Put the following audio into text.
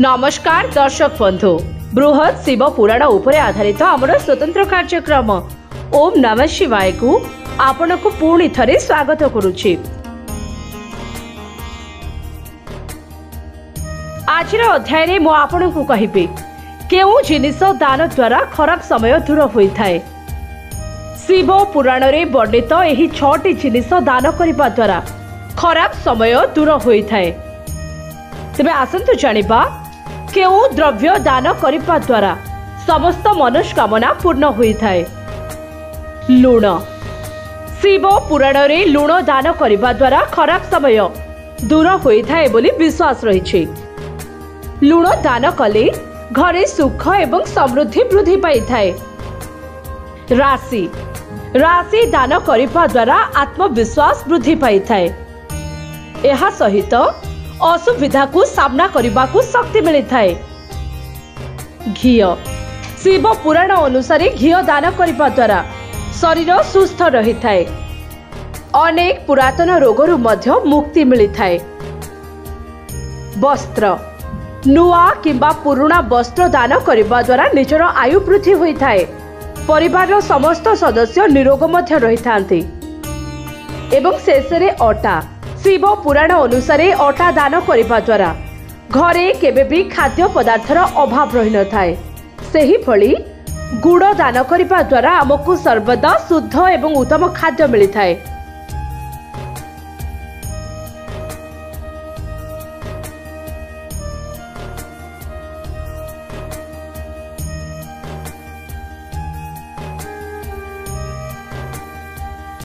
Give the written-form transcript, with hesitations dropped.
नमस्कार दर्शक बंधु, बृहत शिव पुराण उपरे आधारित आमर स्वतंत्र कार्यक्रम ओम नमः शिवाय को आपण को पुणी थरे स्वागत करुछि। आज अध्याय रे मु आपण को कहिबे केउ जिनिस दान द्वारा खराब समय दूर होइथाय। शिव पुराण रे वर्णित एही 6टी जिनिस दान करिबा द्वारा खराब समय दूर होइथाय। तेबे आसंतु जानिबा केउ द्रव्य दान करिबा द्वारा समस्त मनोकामना पूर्ण होइथाय। लुण। शिव पुराण रे लुण दान करिबा द्वारा खराब समय दूर होइथाय बोली विश्वास रहिछि। लुण दान कले घरे सुख एवं समृद्धि वृद्धि पाइथाय। राशि। राशि दान करिबा द्वारा आत्मविश्वास वृद्धि पाइथाय। एहा सहित असुविधा को सामना करने को शक्ति मिलता है। घी। शिव पुराण अनुसार घी दान करने द्वारा शरीर सुस्थ रही है। अनेक पुरातन रोगरु मध्य मुक्ति मिलता है। वस्त्र। नुआ किंबा पुराना वस्त्र दान करने द्वारा निजर आयु वृद्धि होता है। परिवार समस्त सदस्य निरोग मध्य रही थांती। एवं शेष रे अटा। शिव पुराण अनुसार अटा दान करने द्वारा घरे केबे भी खाद्य पदार्थर अभाव रही न थाए। सेही फली गुड़ दान करने द्वारा आमको सर्वदा शुद्ध एवं उत्तम खाद्य मिलता है।